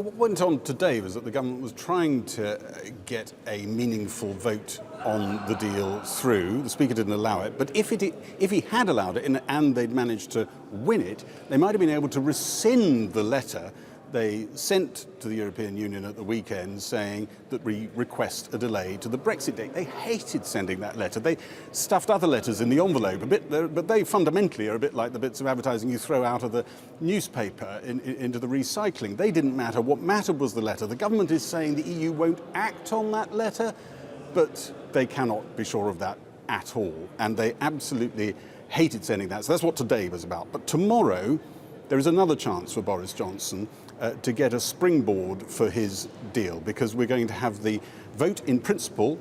What went on today was that the government was trying to get a meaningful vote on the deal through. The Speaker didn't allow it, but if he had allowed it and they'd managed to win it, they might have been able to rescind the letter they sent to the European Union at the weekend saying that we request a delay to the Brexit date. They hated sending that letter. They stuffed other letters in the envelope a bit, but they fundamentally are a bit like the bits of advertising you throw out of the newspaper into the recycling. They didn't matter. What mattered was the letter. The government is saying the EU won't act on that letter, but they cannot be sure of that at all. And they absolutely hated sending that. So that's what today was about. But tomorrow, there is another chance for Boris Johnson to get a springboard for his deal, because we're going to have the vote in principle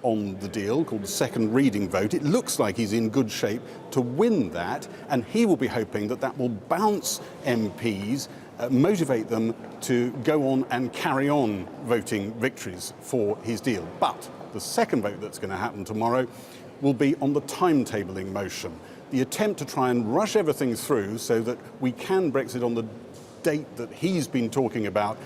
on the deal, called the second reading vote. It looks like he's in good shape to win that, and he will be hoping that that will bounce MPs, motivate them to go on and carry on voting victories for his deal. But the second vote that's going to happen tomorrow will be on the timetabling motion, the attempt to try and rush everything through so that we can Brexit on the date that he's been talking about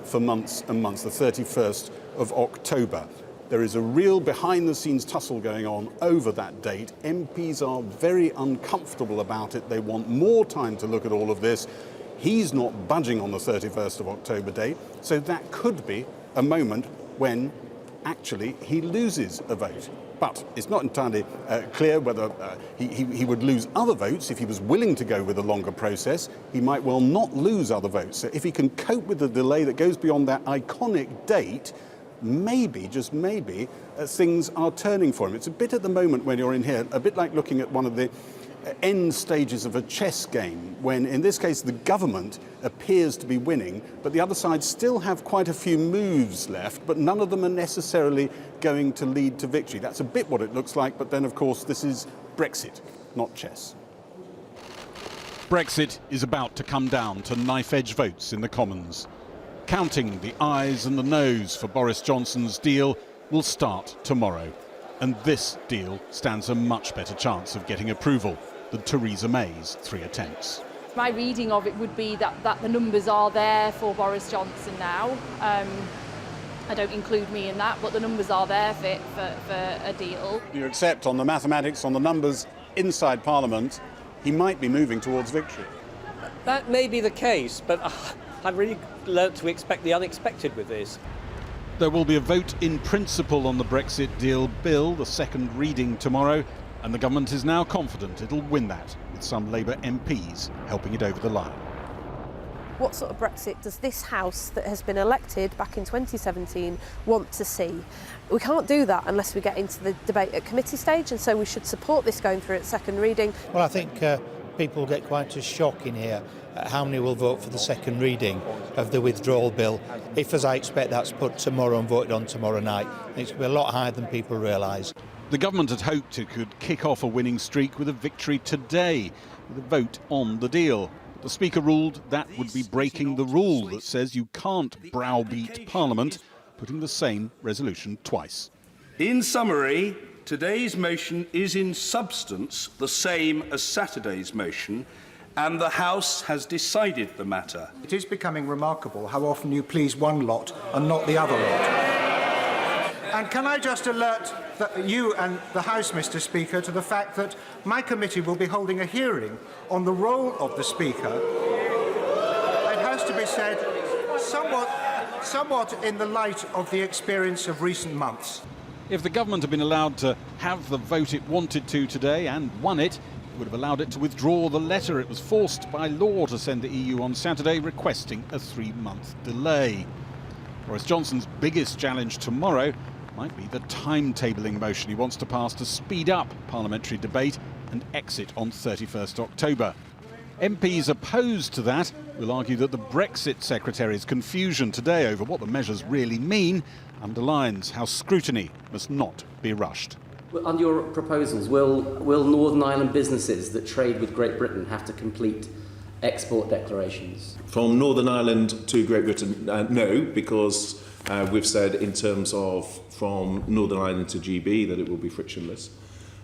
for months and months, the 31st of October. There is a real behind-the-scenes tussle going on over that date. MPs are very uncomfortable about it. They want more time to look at all of this. He's not budging on the 31st of October date, so that could be a moment when actually he loses a vote. But it's not entirely clear whether he would lose other votes. If he was willing to go with a longer process, he might well not lose other votes. So if he can cope with the delay that goes beyond that iconic date, maybe, just maybe, things are turning for him. It's a bit at the moment when you're in here, a bit like looking at one of the end stages of a chess game, when in this case the government appears to be winning, but the other side still have quite a few moves left, but none of them are necessarily going to lead to victory. That's a bit what it looks like, but then of course this is Brexit, not chess. Brexit is about to come down to knife-edge votes in the Commons. Counting the ayes and the noes for Boris Johnson's deal will start tomorrow. And this deal stands a much better chance of getting approval than Theresa May's 3 attempts. My reading of it would be that the numbers are there for Boris Johnson now. I don't include me in that, but the numbers are there for a deal. You accept on the mathematics, on the numbers inside Parliament, he might be moving towards victory. That may be the case, but I've really learnt to expect the unexpected with this. There will be a vote in principle on the Brexit deal bill, the second reading tomorrow, and the government is now confident it'll win that, with some Labour MPs helping it over the line. What sort of Brexit does this House that has been elected back in 2017 want to see? We can't do that unless we get into the debate at committee stage, and so we should support this going through at second reading. Well, I think people will get quite a shock in here at how many will vote for the second reading of the withdrawal bill. If, as I expect, that's put tomorrow and voted on tomorrow night, it's going to be a lot higher than people realise. The government had hoped it could kick off a winning streak with a victory today, with a vote on the deal. The Speaker ruled that would be breaking the rule that says you can't browbeat Parliament, putting the same resolution twice. In summary, today's motion is in substance the same as Saturday's motion, and the House has decided the matter. It is becoming remarkable how often you please one lot and not the other lot. And can I just alert you and the House, Mr. Speaker, to the fact that my committee will be holding a hearing on the role of the Speaker. It has to be said, somewhat in the light of the experience of recent months. If the government had been allowed to have the vote it wanted to today and won it, it would have allowed it to withdraw the letter it was forced by law to send the EU on Saturday, requesting a 3-month delay. Boris Johnson's biggest challenge tomorrow might be the timetabling motion he wants to pass to speed up parliamentary debate and exit on 31st October. MPs opposed to that will argue that the Brexit Secretary's confusion today over what the measures really mean underlines how scrutiny must not be rushed. Under your proposals, will Northern Ireland businesses that trade with Great Britain have to complete export declarations? From Northern Ireland to Great Britain, no, because we've said in terms of from Northern Ireland to GB that it will be frictionless.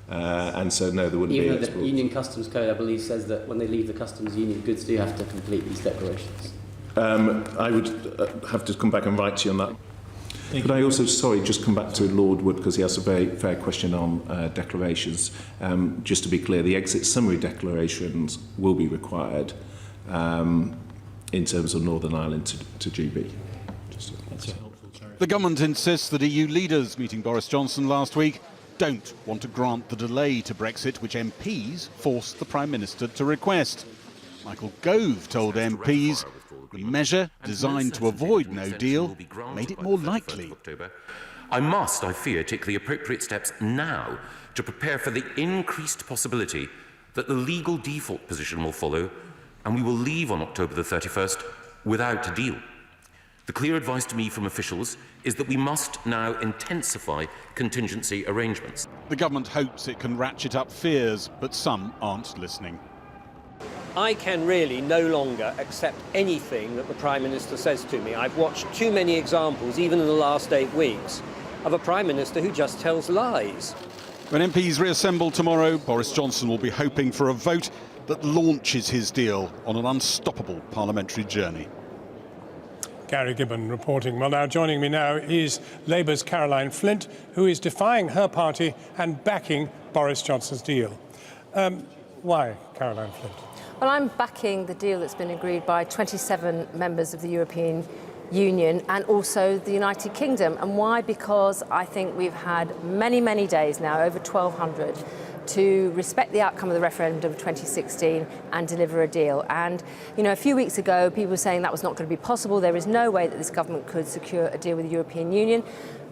And so, no, there wouldn't be exports. The Union Customs Code, I believe, says that when they leave the customs union, goods do have to complete these declarations. I would have to come back and write to you on that. Could I also, just come back to Lord Wood, because he asked a very fair question on declarations. Just to be clear, the exit summary declarations will be required in terms of Northern Ireland to GB. The government insists that EU leaders meeting Boris Johnson last week don't want to grant the delay to Brexit, which MPs forced the Prime Minister to request. Michael Gove told MPs the measure, designed to avoid no deal, made it more likely. I fear, take the appropriate steps now to prepare for the increased possibility that the legal default position will follow and we will leave on October the 31st without a deal. The clear advice to me from officials is that we must now intensify contingency arrangements. The government hopes it can ratchet up fears, but some aren't listening. I can really no longer accept anything that the Prime Minister says to me. I've watched too many examples, even in the last 8 weeks, of a Prime Minister who just tells lies. When MPs reassemble tomorrow, Boris Johnson will be hoping for a vote that launches his deal on an unstoppable parliamentary journey. Gary Gibbon reporting. Well, now joining me now is Labour's Caroline Flint, who is defying her party and backing Boris Johnson's deal. Why, Caroline Flint? Well, I'm backing the deal that's been agreed by 27 members of the European Union and also the United Kingdom. And why? Because I think we've had many, many days now, over 1,200, to respect the outcome of the referendum of 2016 and deliver a deal. And, you know, a few weeks ago, people were saying that was not going to be possible. There is no way that this government could secure a deal with the European Union.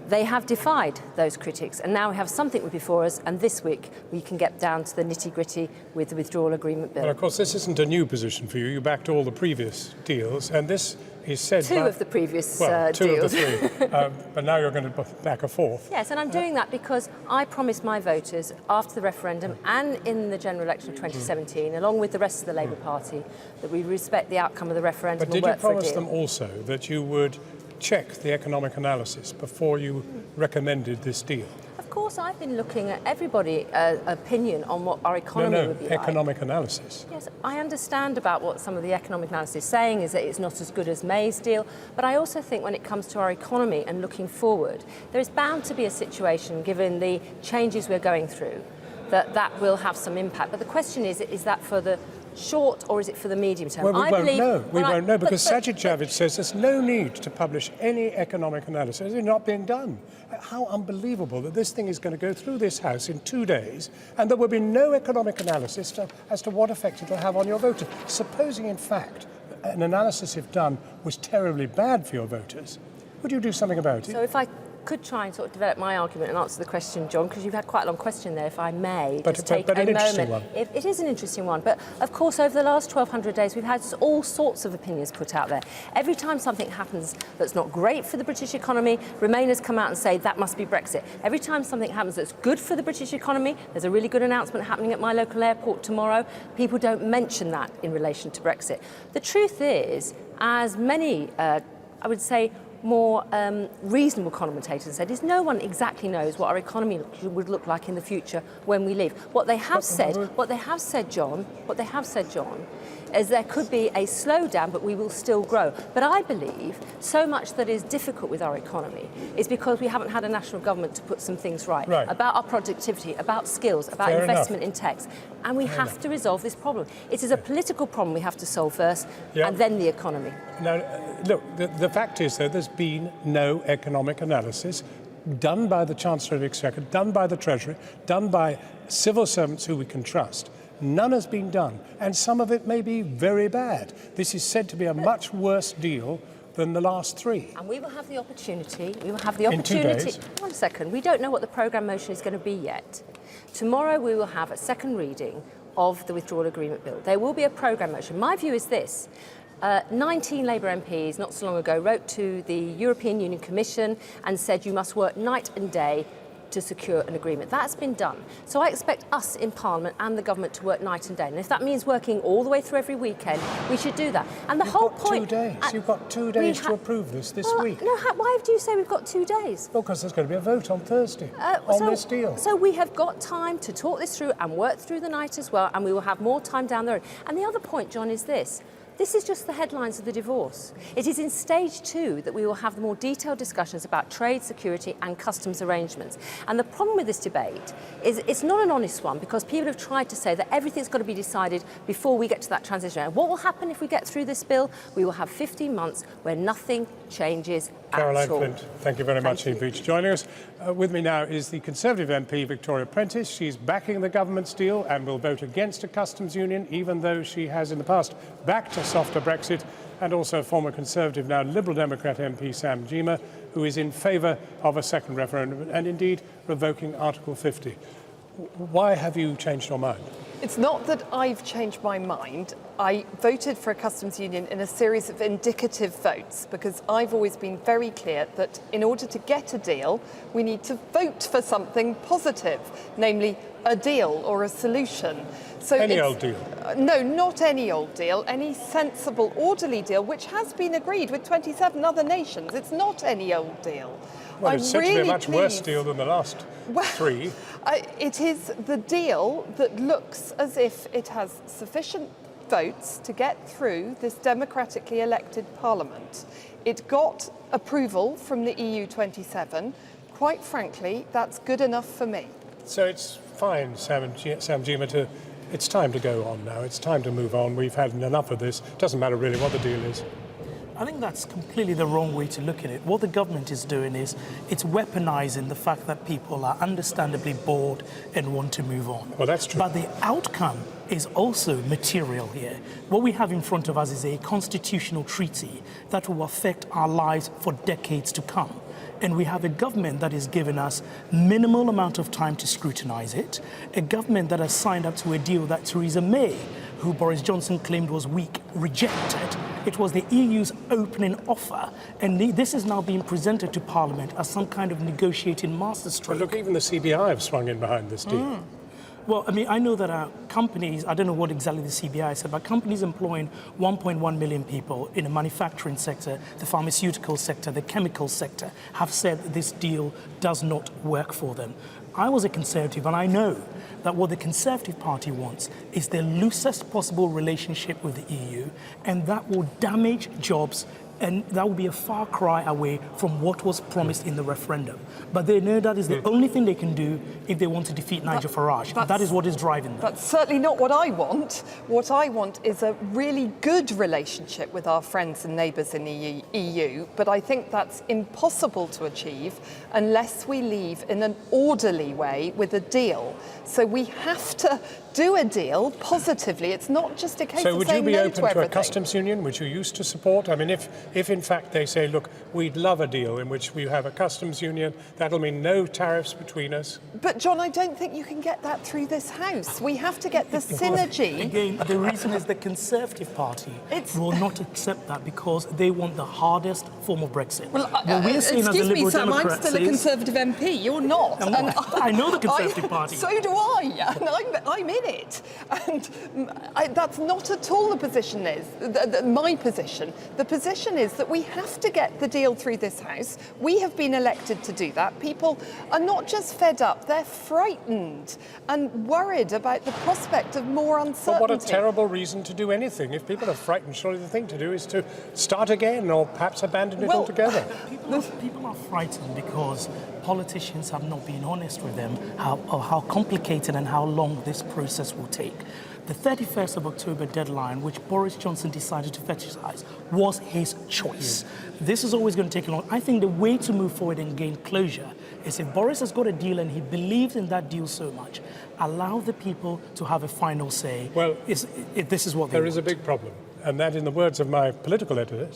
They have defied those critics, and now we have something before us, and this week we can get down to the nitty-gritty with the withdrawal agreement bill. Well, of course, this isn't a new position for you. You backed all the previous deals, and this is said Two of the previous two deals. of the three, but now you're going to back a fourth. Yes, and I'm doing that because I promised my voters after the referendum and in the general election of 2017, along with the rest of the Labour Party, that we respect the outcome of the referendum But and did you work for a promise deal. them also that you would check the economic analysis before you recommended this deal? Of course, I've been looking at everybody's opinion on what our economy would be like. Economic analysis. Yes, I understand about what some of the economic analysis is saying, is that it's not as good as May's deal, but I also think when it comes to our economy and looking forward, there is bound to be a situation, given the changes we're going through, that will have some impact. But the question is that for the short or is it for the medium term? Well, we won't know. We won't know because but Sajid Javid says there's no need to publish any economic analysis. It's not being done. How unbelievable that this thing is going to go through this House in 2 days and there will be no economic analysis as to what effect it will have on your voters. Supposing, in fact, an analysis, if done, was terribly bad for your voters, would you do something about it? So if I could try and sort of develop my argument and answer the question, John, because you've had quite a long question there, if I may, but just take an a interesting moment. One. It is an interesting one, but of course over the last 1,200 days we've had all sorts of opinions put out there. Every time something happens that's not great for the British economy, Remainers come out and say that must be Brexit. Every time something happens that's good for the British economy, there's a really good announcement happening at my local airport tomorrow, people don't mention that in relation to Brexit. The truth is, as many, I would say, more reasonable commentators said, is no one exactly knows what our economy would look like in the future when we leave. What they have said, John, is there could be a slowdown, but we will still grow. But I believe so much that is difficult with our economy is because we haven't had a national government to put some things right. About our productivity, about skills, about investment in techs. And we have to resolve this problem. It is a political problem we have to solve first, and then the economy. Now, look, the fact is, though, there's been no economic analysis done by the Chancellor of the Exchequer, done by the Treasury, done by civil servants who we can trust. None has been done, and some of it may be very bad. This is said to be a much worse deal than the last three. And we will have the opportunity, In 2 days. 1 second, we don't know what the programme motion is going to be yet. Tomorrow we will have a second reading of the withdrawal agreement bill. There will be a programme motion. My view is this. 19 Labour MPs not so long ago wrote to the European Union Commission and said you must work night and day to secure an agreement. That's been done. So I expect us in Parliament and the government to work night and day. And if that means working all the way through every weekend, we should do that. And the whole point... 2 days. You've got 2 days to approve this week. No, why do you say we've got 2 days? Well, because there's going to be a vote on Thursday on this deal. So we have got time to talk this through and work through the night as well, and we will have more time down the road. And the other point, John, is this. This is just the headlines of the divorce. It is in stage 2 that we will have the more detailed discussions about trade, security and customs arrangements. And the problem with this debate is it's not an honest one, because people have tried to say that everything's got to be decided before we get to that transition. And what will happen if we get through this bill? We will have 15 months where nothing changes Caroline at all. Flint, thank you very much indeed for joining us. With me now is the Conservative MP Victoria Prentice. She's backing the government's deal and will vote against a customs union, even though she has in the past backed a softer Brexit, and also former Conservative, now Liberal Democrat MP Sam Gyimah, who is in favour of a second referendum and indeed revoking Article 50. Why have you changed your mind? It's not that I've changed my mind. I voted for a customs union in a series of indicative votes because I've always been very clear that in order to get a deal, we need to vote for something positive, namely a deal or a solution. So any old deal? No, not any old deal, any sensible, orderly deal, which has been agreed with 27 other nations. It's not any old deal. Well, it's said to be a much worse deal than the last three. It is the deal that looks as if it has sufficient votes to get through this democratically elected parliament. It got approval from the EU 27. Quite frankly, that's good enough for me. So it's fine, Sam Gyimah, it's time to go on now. It's time to move on. We've had enough of this. Doesn't matter really what the deal is. I think that's completely the wrong way to look at it. What the government is doing is it's weaponizing the fact that people are understandably bored and want to move on. Well, that's true. But the outcome is also material here. What we have in front of us is a constitutional treaty that will affect our lives for decades to come. And we have a government that is giving us minimal amount of time to scrutinize it, a government that has signed up to a deal that Theresa May, who Boris Johnson claimed was weak, rejected. It was the EU's opening offer, and this is now being presented to Parliament as some kind of negotiating masterstroke. But look, even the CBI have swung in behind this deal. Well, I mean, I know that companies, I don't know what exactly the CBI said, but companies employing 1.1 million people in the manufacturing sector, the pharmaceutical sector, the chemical sector, have said that this deal does not work for them. I was a Conservative, and I know that what the Conservative Party wants is the loosest possible relationship with the EU, and that will damage jobs, and that will be a far cry away from what was promised in the referendum. But they know that is the only thing they can do if they want to defeat Nigel Farage. That is what is driving them. That's certainly not what I want. What I want is a really good relationship with our friends and neighbours in the EU, but I think that's impossible to achieve unless we leave in an orderly way with a deal. So we have to do a deal positively. It's not just a case of saying no to everything. So would you be open to a customs union, which you used to support? I mean, if in fact they say, look, we'd love a deal in which we have a customs union, that'll mean no tariffs between us. But John, I don't think you can get that through this House. We have to get the synergy. Again, the reason is the Conservative Party will not accept that because they want the hardest form of Brexit. Well, we're seeing as the Liberal Sam, I'm Democrats still a Conservative MP. You're not. I know the Conservative Party. So do I, and I'm in it. And that's not at all the position is, my position. The position is that we have to get the deal through this House. We have been elected to do that. People are not just fed up, they're frightened and worried about the prospect of more uncertainty. But what a terrible reason to do anything. If people are frightened, surely the thing to do is to start again or perhaps abandon it altogether. People are frightened because politicians have not been honest with them how complicated and how long this process will take. The 31st of October deadline, which Boris Johnson decided to fetishize, was his choice. This is always going to take long. I think the way to move forward and gain closure is if Boris has got a deal and he believes in that deal so much, allow the people to have a final say. Well, this is what they there want. is a big problem, and that, in the words of my political editor,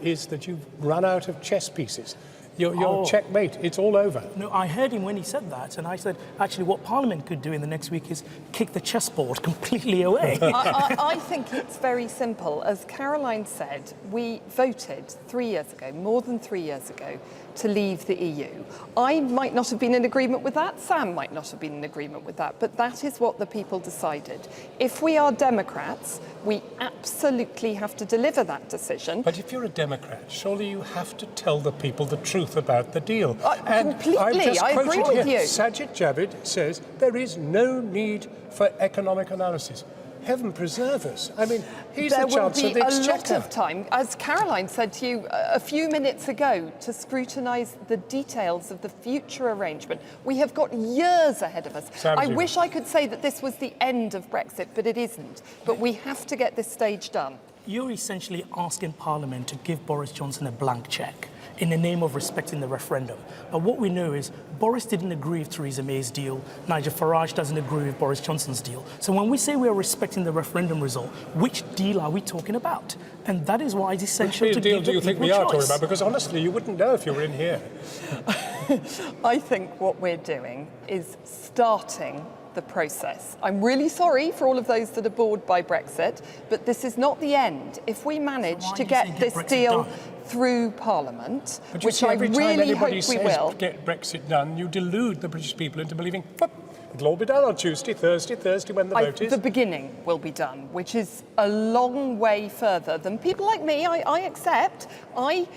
is that you've run out of chess pieces. Your checkmate, it's all over. No, I heard him when he said that, and I said, actually, what Parliament could do in the next week is kick the chessboard completely away. I think it's very simple. As Caroline said, we voted 3 years ago, more than 3 years ago, to leave the EU. I might not have been in agreement with that, Sam might not have been in agreement with that, but that is what the people decided. If we are Democrats, we absolutely have to deliver that decision. But if you're a Democrat, surely you have to tell the people the truth about the deal. Completely, I agree with you. Sajid Javid says there is no need for economic analysis. Heaven preserve us. I mean, he's there the Chancellor of the will Exchequer. be a lot of time, as Caroline said to you a few minutes ago, to scrutinise the details of the future arrangement. We have got years ahead of us. I wish I could say that this was the end of Brexit, but it isn't. But we have to get this stage done. You're essentially asking Parliament to give Boris Johnson a blank cheque in the name of respecting the referendum. But what we know is Boris didn't agree with Theresa May's deal. Nigel Farage doesn't agree with Boris Johnson's deal. So when we say we are respecting the referendum result, which deal are we talking about? And that is why it's essential to give the people choice. Which deal do you think we are talking about? Because honestly, you wouldn't know if you were in here. I think what we're doing is starting the process. I'm really sorry for all of those that are bored by Brexit, but this is not the end. If we manage to get this deal through Parliament, but which I really hope we will. Get Brexit done, you delude the British people into believing it'll all be done on Tuesday, Thursday when the vote is. The beginning will be done, which is a long way further than people like me, I accept. I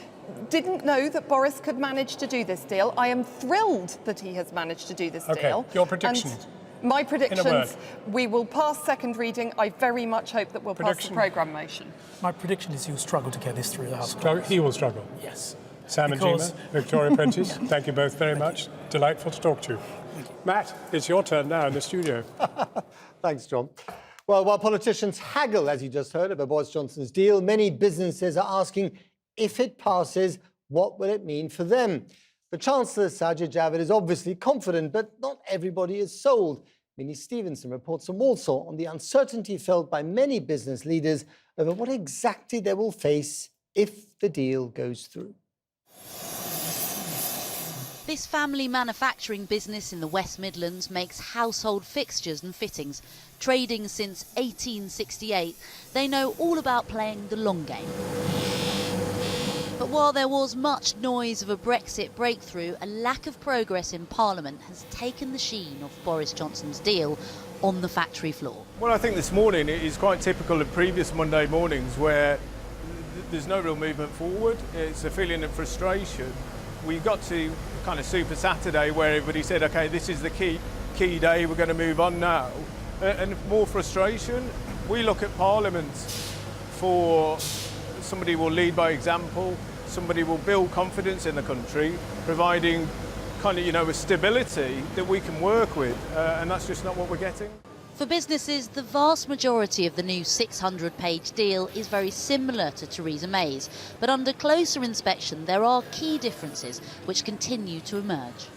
didn't know that Boris could manage to do this deal. I am thrilled that he has managed to do this deal. Your predictions? My predictions, we will pass second reading. I very much hope that we'll pass the programme motion. My prediction is he'll struggle to get this through the House. He will struggle? Yes. Sam and Gina, Victoria Prentice, thank you both very much. Delightful to talk to you. Matt, it's your turn now in the studio. Thanks, John. Well, while politicians haggle, as you just heard, about Boris Johnson's deal, many businesses are asking, if it passes, what will it mean for them? The Chancellor, Sajid Javid, is obviously confident, but not everybody is sold. Minnie Stevenson reports from Walsall on the uncertainty felt by many business leaders over what exactly they will face if the deal goes through. This family manufacturing business in the West Midlands makes household fixtures and fittings. Trading since 1868, they know all about playing the long game. But while there was much noise of a Brexit breakthrough, a lack of progress in Parliament has taken the sheen off Boris Johnson's deal on the factory floor. Well, I think this morning is quite typical of previous Monday mornings where there's no real movement forward. It's a feeling of frustration. We got to kind of Super Saturday where everybody said, OK, this is the key day, we're going to move on now. And more frustration. We look at Parliament for somebody will lead by example, somebody will build confidence in the country, providing kind of, a stability that we can work with, and that's just not what we're getting. For businesses, the vast majority of the new 600-page deal is very similar to Theresa May's, but under closer inspection there are key differences which continue to emerge.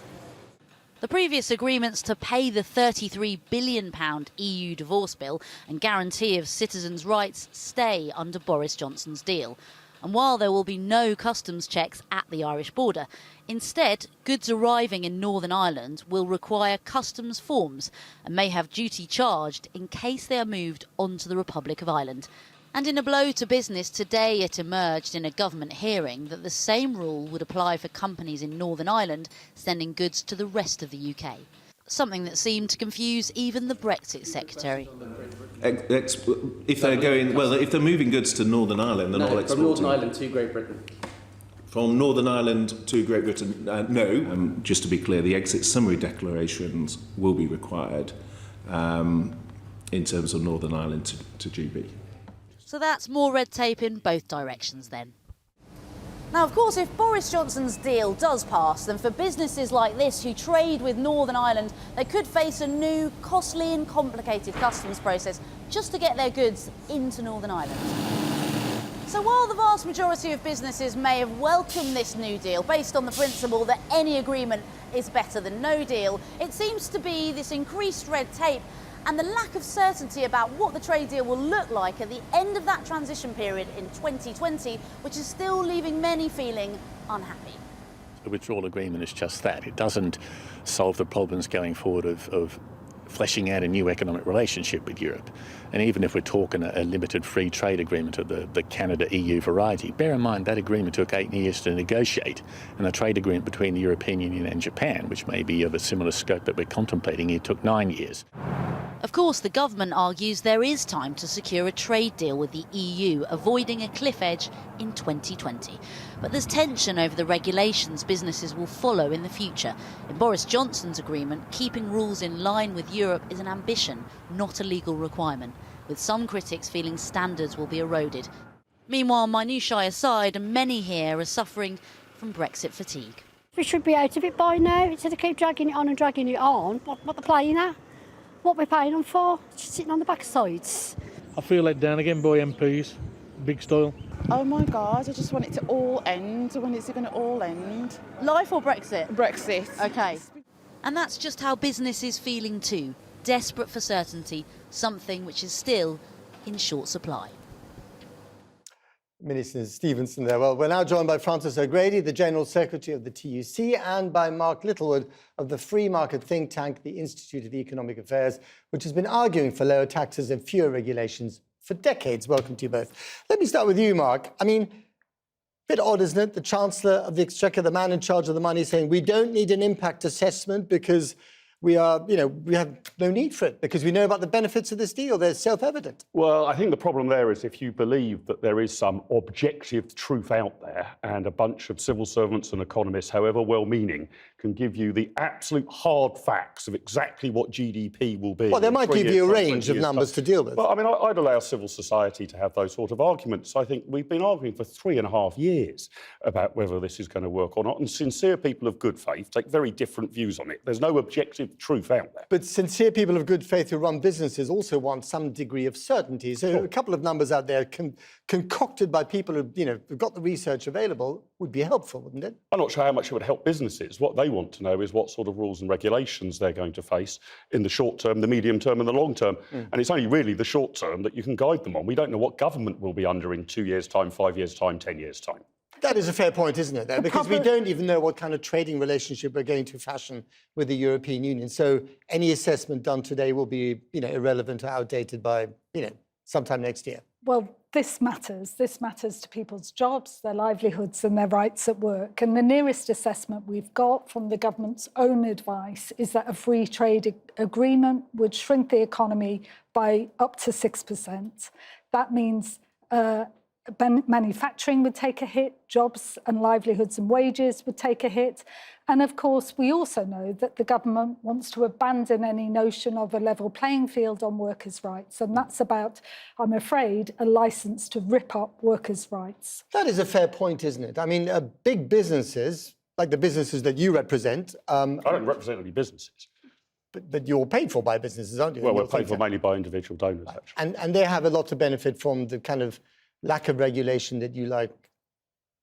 The previous agreements to pay the £33 billion EU divorce bill and guarantee of citizens' rights stay under Boris Johnson's deal. And while there will be no customs checks at the Irish border, instead, goods arriving in Northern Ireland will require customs forms and may have duty charged in case they are moved onto the Republic of Ireland. And in a blow to business, today it emerged in a government hearing that the same rule would apply for companies in Northern Ireland sending goods to the rest of the UK. Something that seemed to confuse even the Brexit secretary. If they're moving goods to Northern Ireland, they're not exporting. From Northern Ireland to Great Britain. From Northern Ireland to Great Britain, no. Just to be clear, the exit summary declarations will be required in terms of Northern Ireland to GB. So that's more red tape in both directions then. Now, of course, if Boris Johnson's deal does pass, then for businesses like this who trade with Northern Ireland, they could face a new, costly and complicated customs process just to get their goods into Northern Ireland. So while the vast majority of businesses may have welcomed this new deal based on the principle that any agreement is better than no deal, it seems to be this increased red tape and the lack of certainty about what the trade deal will look like at the end of that transition period in 2020, which is still leaving many feeling unhappy. The withdrawal agreement is just that. It doesn't solve the problems going forward of fleshing out a new economic relationship with Europe. And even if we're talking a limited free trade agreement of the Canada-EU variety, bear in mind that agreement took 8 years to negotiate, and a trade agreement between the European Union and Japan, which may be of a similar scope that we're contemplating, it took 9 years. Of course, the government argues there is time to secure a trade deal with the EU, avoiding a cliff edge in 2020. But there's tension over the regulations businesses will follow in the future. In Boris Johnson's agreement, keeping rules in line with Europe is an ambition, not a legal requirement. with some critics feeling standards will be eroded. Meanwhile, minutiae aside, many here are suffering from Brexit fatigue. We should be out of it by now. Instead of keep dragging it on and dragging it on, what they're playing at? What we're paying them for? Just sitting on the back sides. I feel let down again by MPs, big style. Oh my God, I just want it to all end. When is it going to all end? Life or Brexit? Brexit. OK. And that's just how business is feeling too, desperate for certainty, something which is still in short supply. Minister Stevenson there. Well, we're now joined by Francis O'Grady, the General Secretary of the TUC, and by Mark Littlewood of the free market think tank, the Institute of Economic Affairs, which has been arguing for lower taxes and fewer regulations for decades. Welcome to you both. Let me start with you, Mark. I mean, bit odd, isn't it? The Chancellor of the Exchequer, the man in charge of the money, saying we don't need an impact assessment because we have no need for it because we know about the benefits of this deal. They're self-evident. Well, I think the problem there is if you believe that there is some objective truth out there and a bunch of civil servants and economists, however well-meaning, can give you the absolute hard facts of exactly what GDP will be. Well, they might give you a range of numbers to deal with. Well, I mean, I'd allow civil society to have those sort of arguments. I think we've been arguing for 3.5 years about whether this is going to work or not, and sincere people of good faith take very different views on it. There's no objective truth out there. But sincere people of good faith who run businesses also want some degree of certainty. So a couple of numbers out there concocted by people who've got the research available would be helpful, wouldn't it? I'm not sure how much it would help businesses. What they want to know is what sort of rules and regulations they're going to face in the short term, the medium term and the long term. And it's only really the short term that you can guide them on. We don't know what government will be under in 2 years' time, 5 years' time, 10 years' time. That is a fair point, isn't it, though? Because we don't even know what kind of trading relationship we're going to fashion with the European Union. So any assessment done today will be, irrelevant or outdated by, sometime next year. Well, this matters. This matters to people's jobs, their livelihoods and their rights at work. And the nearest assessment we've got from the government's own advice is that a free trade agreement would shrink the economy by up to 6%. That means manufacturing would take a hit, jobs and livelihoods and wages would take a hit. And of course, we also know that the government wants to abandon any notion of a level playing field on workers' rights. And that's about, I'm afraid, a licence to rip up workers' rights. That is a fair point, isn't it? I mean, big businesses, like the businesses that you represent... I don't represent any businesses. But you're paid for by businesses, aren't you? Well, we're paid for mainly by individual donors, actually. And they have a lot to benefit from the kind of lack of regulation that you like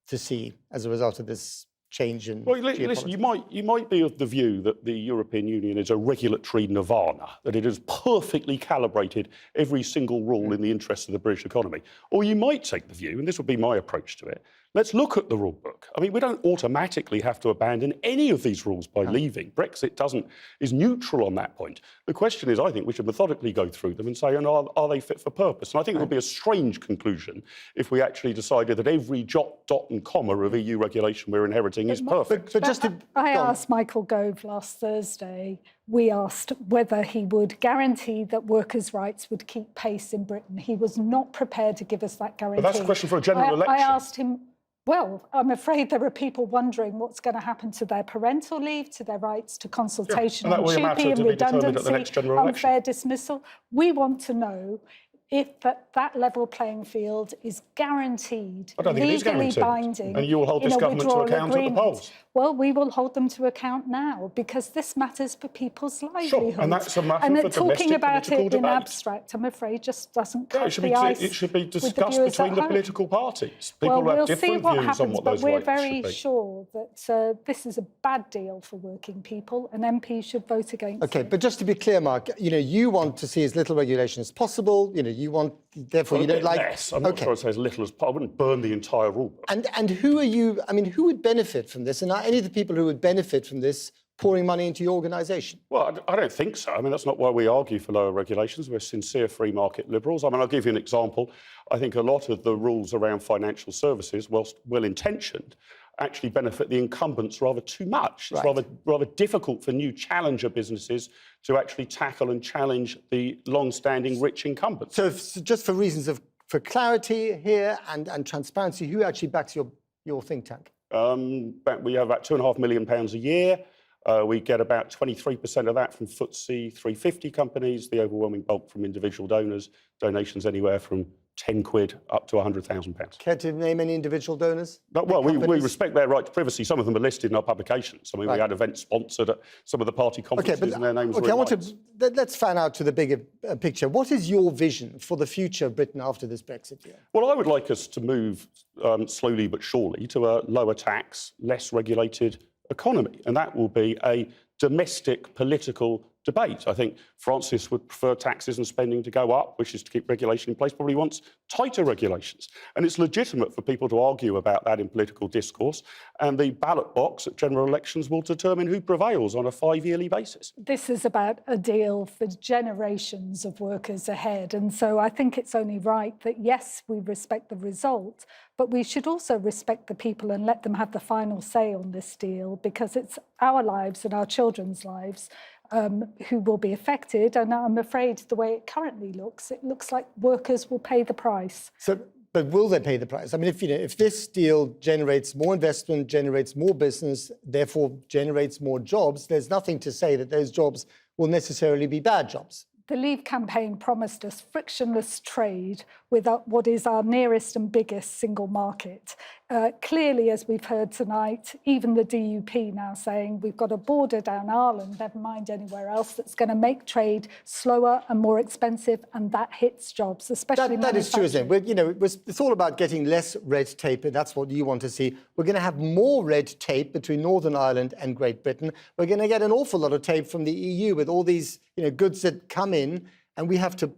to see as a result of this change in listen, you might be of the view that the European Union is a regulatory nirvana, that it has perfectly calibrated every single rule in the interest of the British economy. Or you might take the view, and this would be my approach to it, let's look at the rule book. I mean, we don't automatically have to abandon any of these rules by leaving. Brexit is neutral on that point. The question is, I think we should methodically go through them and say, are they fit for purpose? And I think it would be a strange conclusion if we actually decided that every jot, dot and comma of EU regulation we're inheriting is perfect. I asked Michael Gove last Thursday, we asked whether he would guarantee that workers' rights would keep pace in Britain. He was not prepared to give us that guarantee. But that's a question for a general election. I asked him, well, I'm afraid there are people wondering what's going to happen to their parental leave, to their rights to consultation on TUPE and redundancy, unfair dismissal. We want to know if that level playing field is guaranteed, legally binding, and you will hold this government to account at the polls. Well, we will hold them to account now because this matters for people's livelihoods. Sure, and that's a matter for talking about it in debate. Abstract, I'm afraid, just doesn't cut the ice. It should be discussed between the political parties. People we'll have different views happens, on what those rights should be. But we're very sure that this is a bad deal for working people, and MPs should vote against it. OK, but just to be clear, Mark, you want to see as little regulation as possible. You want, therefore, you don't like... Less. I'm not sure I'd say as little as... I wouldn't burn the entire rule book. And who are you... I mean, who would benefit from this? And are any of the people who would benefit from this pouring money into your organisation? Well, I don't think so. I mean, that's not why we argue for lower regulations. We're sincere free market liberals. I mean, I'll give you an example. I think a lot of the rules around financial services, whilst well-intentioned, actually benefit the incumbents rather too much. It's rather difficult for new challenger businesses to actually tackle and challenge the long-standing rich incumbents. So just for reasons for clarity here and transparency, who actually backs your think tank? We have about £2.5 million a year. We get about 23% of that from FTSE 350 companies, the overwhelming bulk from individual donors, donations anywhere from 10 quid up to £100,000. Care to name any individual donors? No, well, we respect their right to privacy. Some of them are listed in our publications. I mean, we had events sponsored at some of the party conferences and their names were let's fan out to the bigger picture. What is your vision for the future of Britain after this Brexit year? Well, I would like us to move slowly but surely to a lower tax, less regulated economy. And that will be a domestic political debate. I think Francis would prefer taxes and spending to go up, wishes to keep regulation in place, probably wants tighter regulations. And it's legitimate for people to argue about that in political discourse. And the ballot box at general elections will determine who prevails on a 5-yearly basis. This is about a deal for generations of workers ahead. And so I think it's only right that, yes, we respect the result, but we should also respect the people and let them have the final say on this deal, because it's our lives and our children's lives who will be affected. And I'm afraid the way it currently looks, it looks like workers will pay the price. But will they pay the price? I mean, if this deal generates more investment, generates more business, therefore generates more jobs, there's nothing to say that those jobs will necessarily be bad jobs. The Leave campaign promised us frictionless trade with what is our nearest and biggest single market. Clearly, as we've heard tonight, even the DUP now saying we've got a border down Ireland, never mind anywhere else, that's going to make trade slower and more expensive, and that hits jobs, especially that is true, isn't it? It's all about getting less red tape, and that's what you want to see. We're going to have more red tape between Northern Ireland and Great Britain. We're going to get an awful lot of tape from the EU with all these goods that come in, and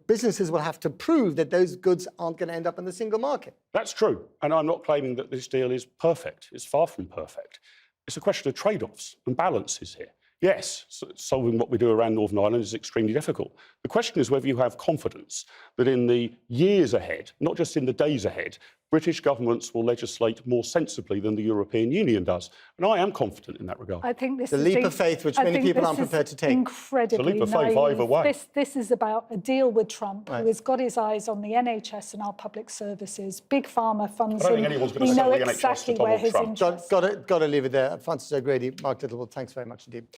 businesses will have to prove that those goods aren't going to end up in the single market. That's true. And I'm not claiming that this deal is perfect. It's far from perfect. It's a question of trade-offs and balances here. Yes, solving what we do around Northern Ireland is extremely difficult. The question is whether you have confidence that in the years ahead, not just in the days ahead, British governments will legislate more sensibly than the European Union does. And I am confident in that regard. I think this is a leap of faith which many people aren't prepared to take. Incredibly it's a leap of faith either way. This is about a deal with Trump, who has got his eyes on the NHS and our public services. Big Pharma funds him. We know exactly where his interests. Got to leave it there. Francis O'Grady, Mark Littlewood, thanks very much indeed.